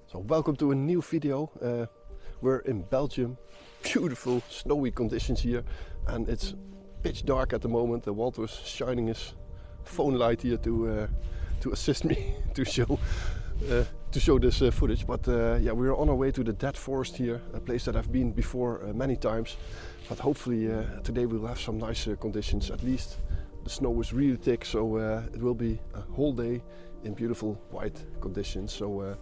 So welcome to a new video. We're in Belgium, beautiful snowy conditions here, and it's pitch dark at the moment. Walter's shining his phone light here to assist me to show this footage. But yeah, we're on our way to the dead forest here, a place that I've been before many times. But hopefully today we'll have some nice conditions. At least the snow is really thick, so it will be a whole day in beautiful white conditions. So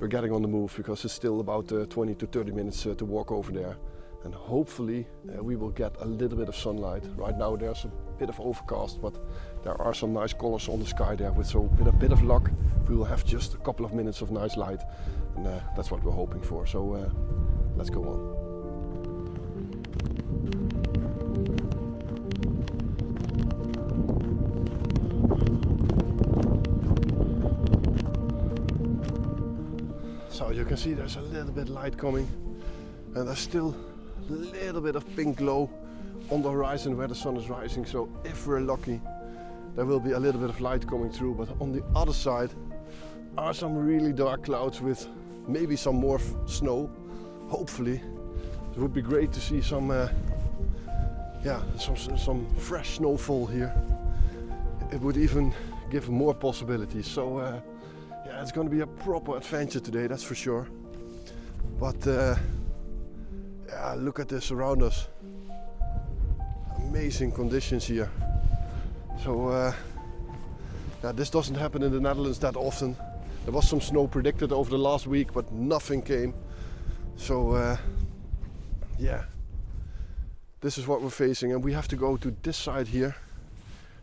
we're getting on the move because it's still about 20 to 30 minutes to walk over there, and hopefully we will get a little bit of sunlight. Right now there's a bit of overcast, but there are some nice colors on the sky there. So with a bit of luck we will have just a couple of minutes of nice light, and that's what we're hoping for. So let's go on. So you can see there's a little bit light coming, and there's still a little bit of pink glow on the horizon where the sun is rising. So if we're lucky, there will be a little bit of light coming through. But on the other side are some really dark clouds with maybe some more snow. Hopefully, it would be great to see some fresh snowfall here. It would even give more possibilities. So yeah, it's going to be a proper adventure today, that's for sure. But yeah, look at this around us. Amazing conditions here. So yeah, this doesn't happen in the Netherlands that often. There was some snow predicted over the last week, but nothing came. So yeah, this is what we're facing, and we have to go to this side here.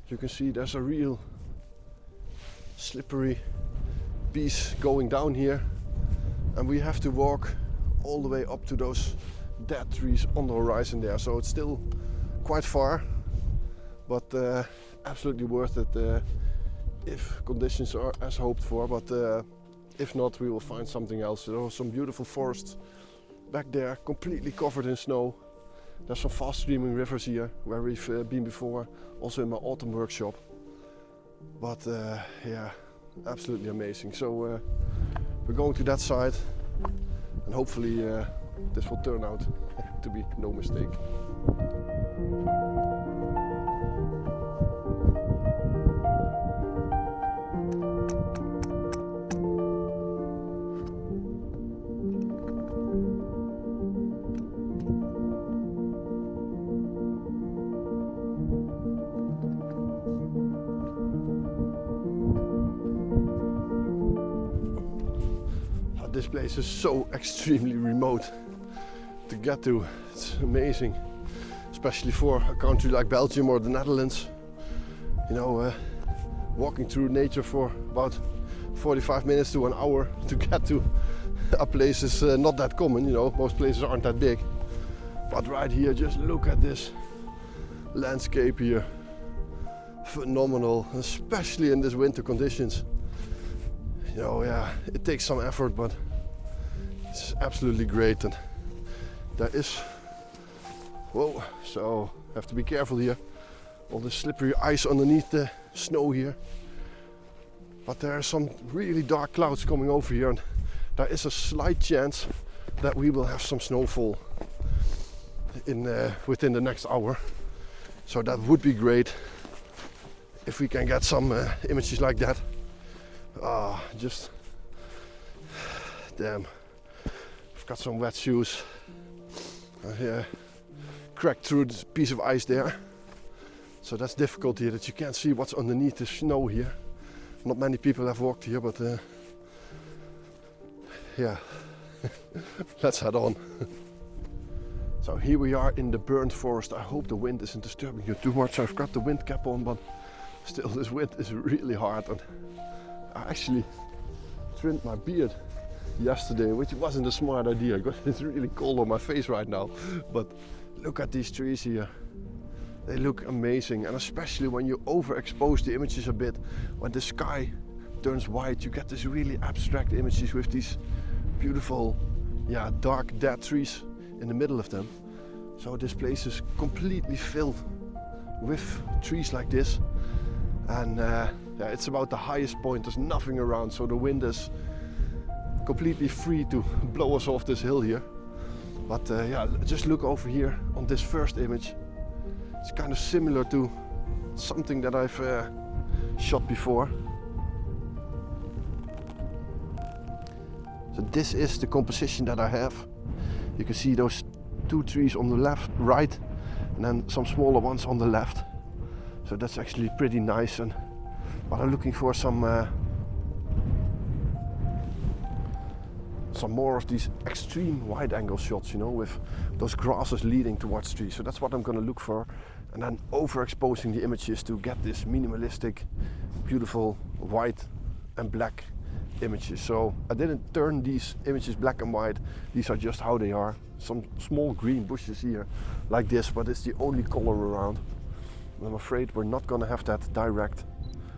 You can see there's a real slippery piece going down here, and we have to walk all the way up to those dead trees on the horizon there. So it's still quite far, but absolutely worth it if conditions are as hoped for. But if not, we will find something else. There are some beautiful forests back there, completely covered in snow. There's some fast streaming rivers here where we've been before, also in my autumn workshop. But yeah, absolutely amazing. So we're going to that side, and hopefully this will turn out to be no mistake. This place is so extremely remote to get to. It's amazing, especially for a country like Belgium or the Netherlands. You know, walking through nature for about 45 minutes to an hour to get to a place is not that common. You know, most places aren't that big. But right here, just look at this landscape here. Phenomenal, especially in these winter conditions. You know, yeah, it takes some effort, but it's absolutely great. And there is, whoa, so have to be careful here. All the slippery ice underneath the snow here. But there are some really dark clouds coming over here, and there is a slight chance that we will have some snowfall within the next hour. So that would be great if we can get some images like that. Just damn, I've got some wet shoes. I cracked through this piece of ice there, so that's difficult here, that you can't see what's underneath the snow here. Not many people have walked here, but yeah, let's head on. So here we are in the burnt forest. I hope the wind isn't disturbing you too much. I've got the wind cap on, but still this wind is really hard. And I actually trimmed my beard yesterday, which wasn't a smart idea because it's really cold on my face right now. But look at these trees here. They look amazing, and especially when you overexpose the images a bit, when the sky turns white, you get this really abstract images with these beautiful, yeah, dark dead trees in the middle of them. So this place is completely filled with trees like this, and yeah, it's about the highest point. There's nothing around, so the wind is completely free to blow us off this hill here. But yeah, just look over here on this first image. It's kind of similar to something that I've shot before. So this is the composition that I have. You can see those 2 trees on the left, right, and then some smaller ones on the left. So that's actually pretty nice. And but I'm looking for some more of these extreme wide angle shots, you know, with those grasses leading towards trees. So that's what I'm going to look for, and then overexposing the images to get this minimalistic, beautiful white and black images. So I didn't turn these images black and white. These are just how they are. Some small green bushes here like this, but it's the only color around. And I'm afraid we're not going to have that direct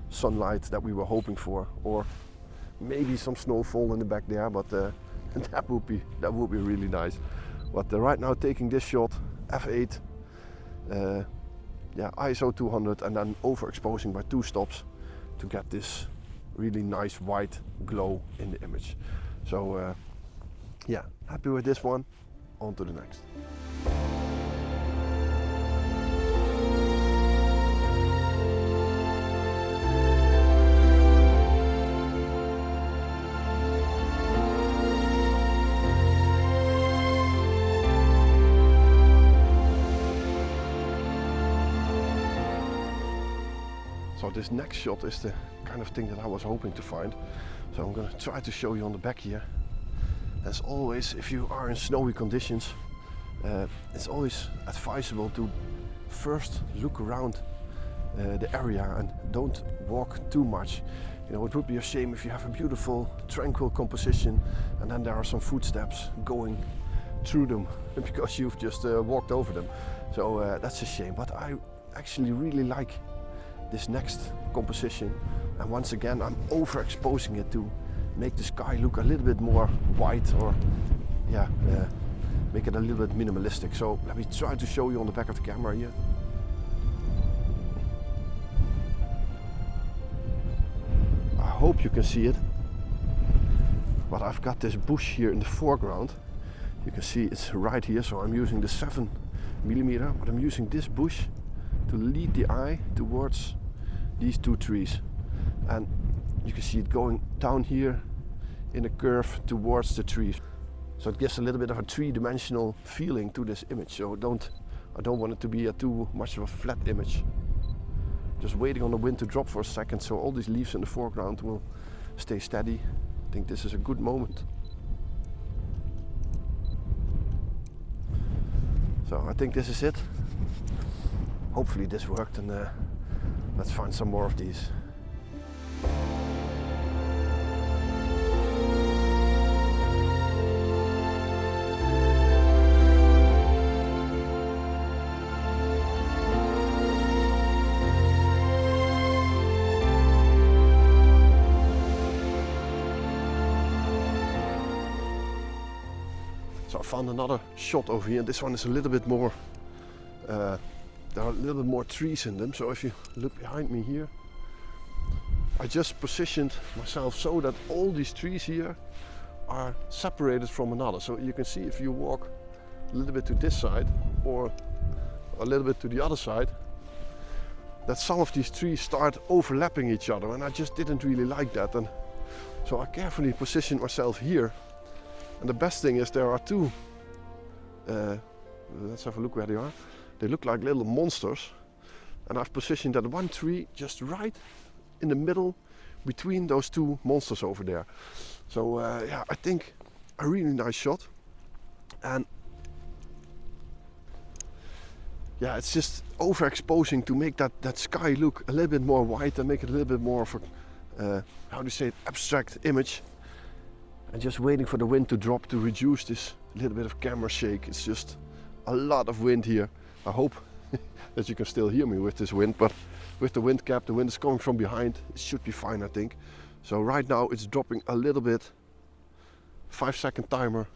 sunlight that we were hoping for, or maybe some snowfall in the back there, but that would be really nice. But right now, taking this shot, f8, yeah, ISO 200, and then overexposing by 2 stops to get this really nice white glow in the image. So yeah, happy with this one. On to the next. So this next shot is the kind of thing that I was hoping to find. So I'm going to try to show you on the back here. As always, if you are in snowy conditions, it's always advisable to first look around the area and don't walk too much. You know, it would be a shame if you have a beautiful, tranquil composition and then there are some footsteps going through them because you've just walked over them. So that's a shame, but I actually really like this next composition, and once again I'm overexposing it to make the sky look a little bit more white, or yeah, make it a little bit minimalistic. So let me try to show you on the back of the camera here. I hope you can see it, but I've got this bush here in the foreground. You can see it's right here, so I'm using the 7mm, but I'm using this bush to lead the eye towards these 2 trees, and you can see it going down here in a curve towards the trees. So it gives a little bit of a 3-dimensional feeling to this image. So I don't want it to be too much of a flat image. Just waiting on the wind to drop for a second, so all these leaves in the foreground will stay steady. I think this is a good moment. So I think this is it. Hopefully this worked, and let's find some more of these. So I found another shot over here. This one is a little bit more, there are a little bit more trees in them. So if you look behind me here, I just positioned myself so that all these trees here are separated from another. So you can see if you walk a little bit to this side or a little bit to the other side, that some of these trees start overlapping each other, and I just didn't really like that. And so I carefully positioned myself here. And the best thing is there are 2, let's have a look where they are. They look like little monsters, and I've positioned that one tree just right in the middle between those 2 monsters over there. So yeah, I think a really nice shot. And yeah, it's just overexposing to make that sky look a little bit more white and make it a little bit more of a, how do you say it, abstract image. And just waiting for the wind to drop to reduce this little bit of camera shake. It's just a lot of wind here. I hope that you can still hear me with this wind, but with the wind cap, the wind is coming from behind. It should be fine, I think. So right now it's dropping a little bit. 5-second timer.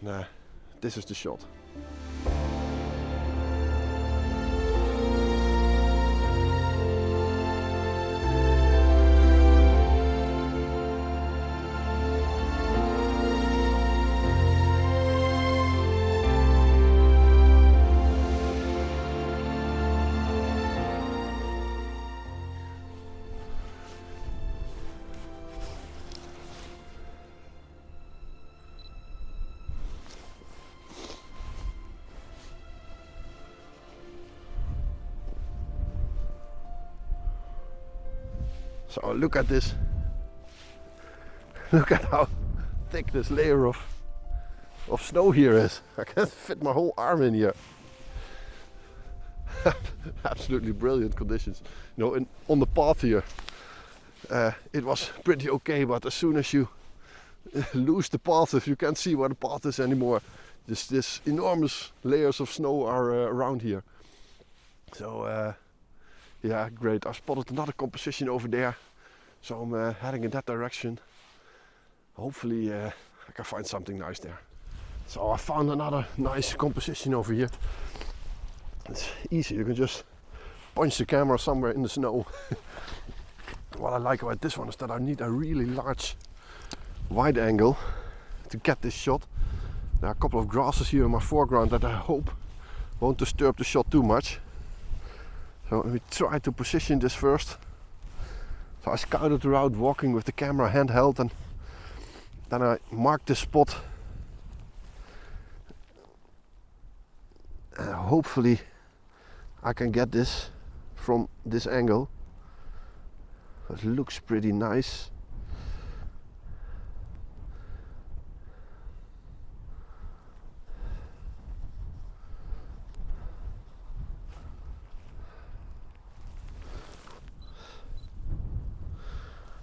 Nah, this is the shot. So look at this. Look at how thick this layer of snow here is. I can't fit my whole arm in here. Absolutely brilliant conditions. You know, on the path here, it was pretty okay, but as soon as you lose the path, if you can't see where the path is anymore, this enormous layers of snow are around here. So yeah, great. I spotted another composition over there, so I'm heading in that direction. Hopefully I can find something nice there. So I found another nice composition over here. It's easy, you can just punch the camera somewhere in the snow. What I like about this one is that I need a really large wide angle to get this shot. There are a couple of grasses here in my foreground that I hope won't disturb the shot too much. So let me try to position this first. So I scouted the route walking with the camera handheld, and then I marked this spot. Hopefully I can get this from this angle. It looks pretty nice.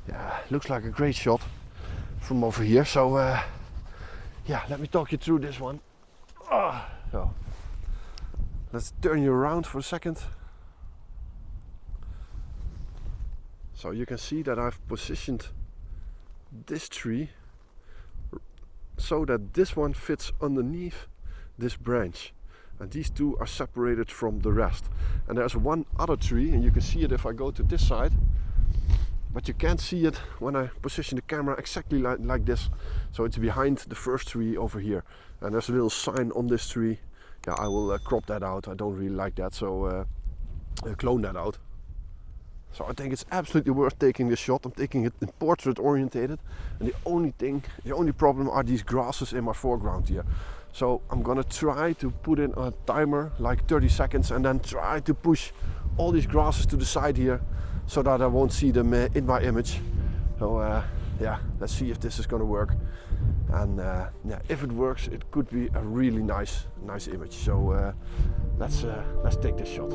Yeah, looks like a great shot from over here. So yeah, let me talk you through this one. So let's turn you around for a second. So you can see that I've positioned this tree so that this one fits underneath this branch, and these two are separated from the rest. And there's one other tree, and you can see it if I go to this side, but you can't see it when I position the camera exactly like this. So it's behind the first tree over here, and there's a little sign on this tree. Yeah, I will crop that out. I don't really like that, so clone that out. So I think it's absolutely worth taking this shot. I'm taking it in portrait orientated, and the only problem are these grasses in my foreground here. So I'm gonna try to put in a timer like 30 seconds and then try to push all these grasses to the side here so that I won't see them in my image. So yeah, let's see if this is gonna work. And yeah, if it works, it could be a really nice image. So let's take this shot.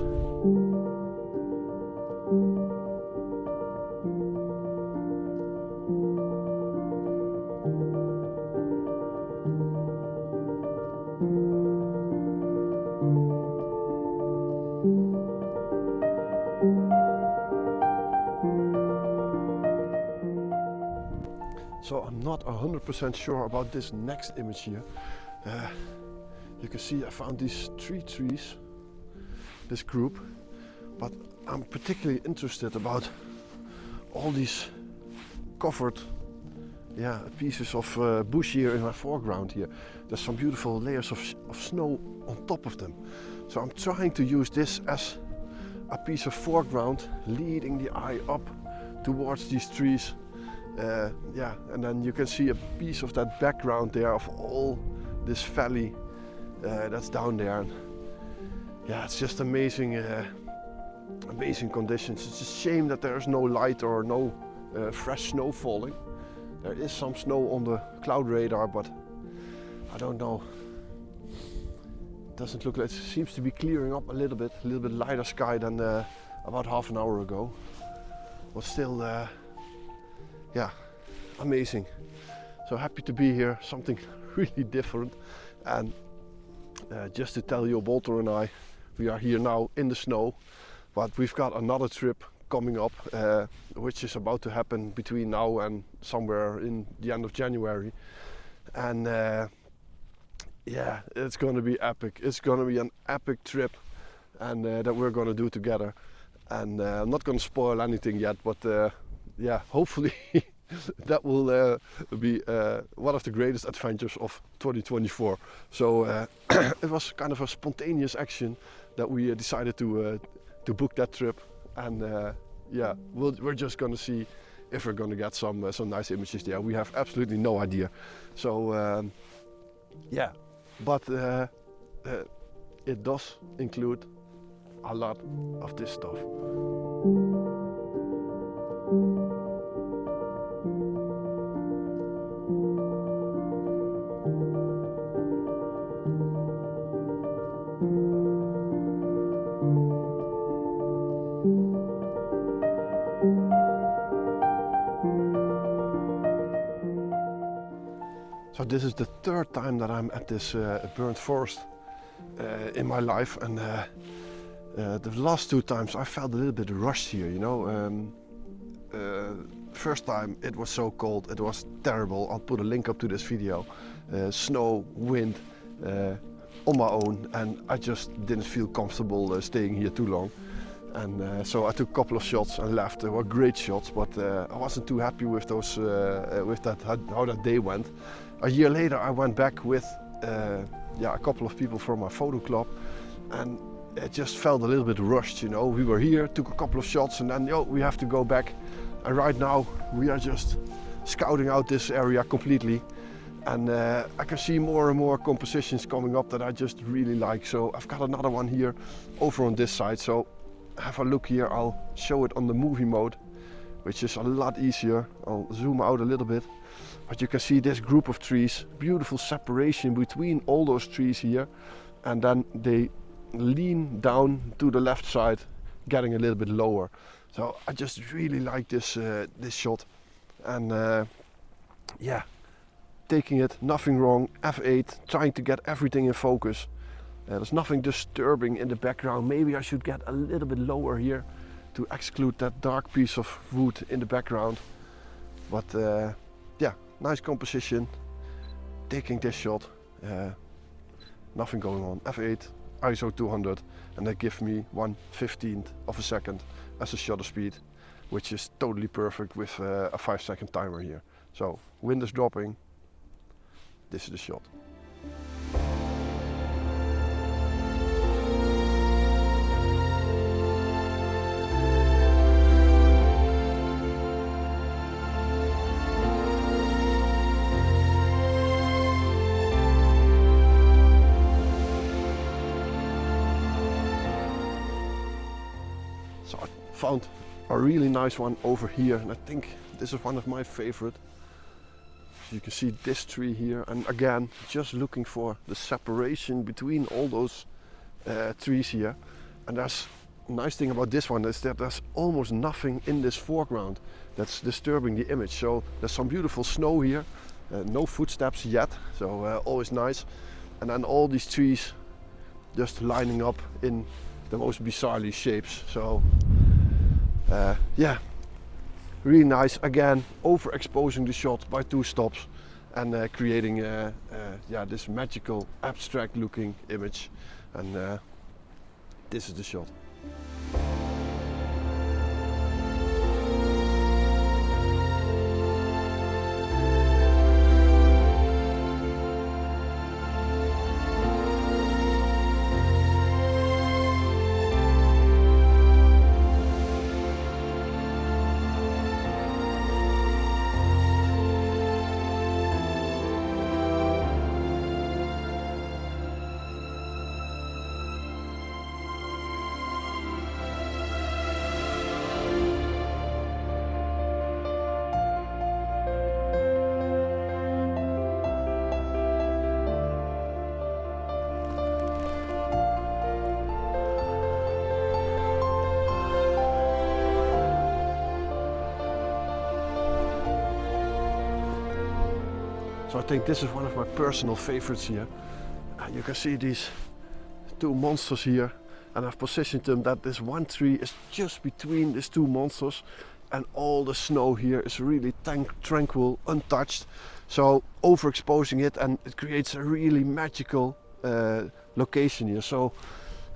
So I'm not 100% sure about this next image here. You can see I found these 3 trees, this group, but I'm particularly interested about all these covered pieces of bush here in my foreground here. There's some beautiful layers of snow on top of them. So I'm trying to use this as a piece of foreground, leading the eye up towards these trees. Yeah, and then you can see a piece of that background there of all this valley that's down there. And yeah, it's just amazing, amazing conditions. It's a shame that there's no light or no fresh snow falling. There is some snow on the cloud radar, but I don't know. It doesn't look like it seems to be clearing up a little bit lighter sky than about half an hour ago. But still, yeah, amazing. So happy to be here, something really different. And just to tell you, Walter and I, we are here now in the snow, but we've got another trip coming up, which is about to happen between now and somewhere in the end of January. And yeah, it's going to be epic. It's going to be an epic trip, and that we're going to do together. And I'm not going to spoil anything yet, but yeah, hopefully that will be one of the greatest adventures of 2024. So it was kind of a spontaneous action that we decided to book that trip, and yeah, we're just going to see if we're going to get some nice images there. We have absolutely no idea. So yeah, but it does include a lot of this stuff. So this is the third time that I'm at this burnt forest in my life, and the last two times I felt a little bit rushed here, you know. First time it was so cold, it was terrible. I'll put a link up to this video. Snow, wind, on my own, and I just didn't feel comfortable staying here too long. And so I took a couple of shots and left. They were great shots, but I wasn't too happy with those, how that day went. A year later, I went back with a couple of people from my photo club, and it just felt a little bit rushed. You know, we were here, took a couple of shots, and then we have to go back. And right now, we are just scouting out this area completely. And I can see more and more compositions coming up that I just really like. So I've got another one here over on this side. So have a look here. I'll show it on the movie mode, which is a lot easier. I'll zoom out a little bit. But you can see this group of trees, beautiful separation between all those trees here. And then they lean down to the left side, getting a little bit lower. So I just really like this shot. And yeah. Taking it, nothing wrong, f8, trying to get everything in focus. There's nothing disturbing in the background. Maybe I should get a little bit lower here to exclude that dark piece of wood in the background. But yeah, nice composition. Taking this shot, nothing going on. f8, ISO 200, and that gives me 1/15 of a second as a shutter speed, which is totally perfect with a 5-second timer here. So wind is dropping. This is the shot. So I found a really nice one over here, and I think this is one of my favorite. You can see this tree here, and again, just looking for the separation between all those trees here. And there's a nice thing about this one is that there's almost nothing in this foreground that's disturbing the image. So there's some beautiful snow here, no footsteps yet, so always nice. And then all these trees just lining up in the most bizarrely shapes. So yeah. Really nice, again, overexposing the shot by 2 stops and creating this magical, abstract looking image. And this is the shot. So I think this is one of my personal favorites here. You can see these 2 monsters here, and I've positioned them that this one tree is just between these 2 monsters, and all the snow here is really tranquil, untouched. So overexposing it, and it creates a really magical location here. So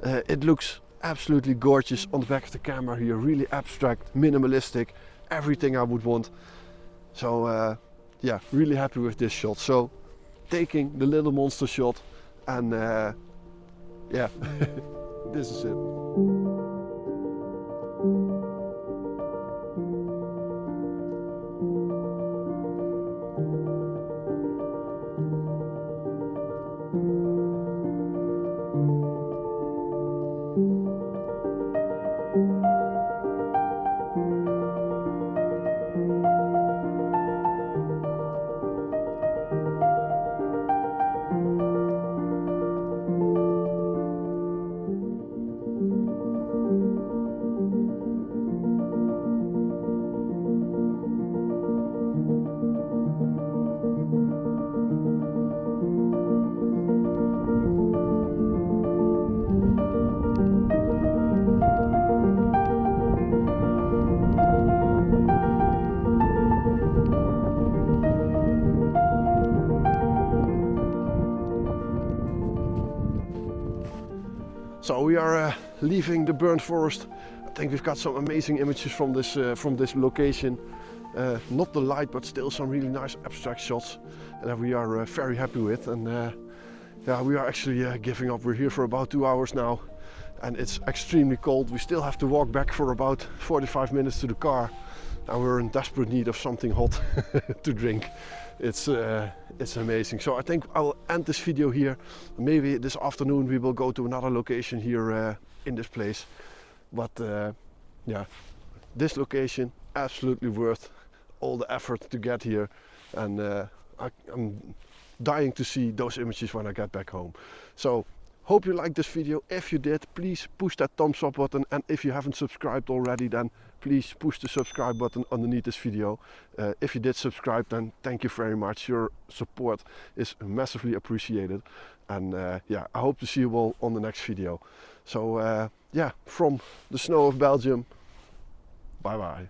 it looks absolutely gorgeous on the back of the camera here, really abstract, minimalistic, everything I would want. So yeah, really happy with this shot. So taking the little monster shot, and yeah, this is it. So we are leaving the burnt forest. I think we've got some amazing images from this location. Not the light, but still some really nice abstract shots, and that we are very happy with. And yeah, we are actually giving up. We're here for about 2 hours now, and it's extremely cold. We still have to walk back for about 45 minutes to the car, and we're in desperate need of something hot to drink. It's amazing. So I think I'll end this video here. Maybe this afternoon we will go to another location here in this place. But yeah, this location absolutely worth all the effort to get here, and I'm dying to see those images when I get back home. So hope you liked this video. If you did, please push that thumbs up button, and if you haven't subscribed already, then please push the subscribe button underneath this video. If you did subscribe, then thank you very much. Your support is massively appreciated, and yeah, I hope to see you all on the next video. So yeah, from the snow of Belgium, bye bye.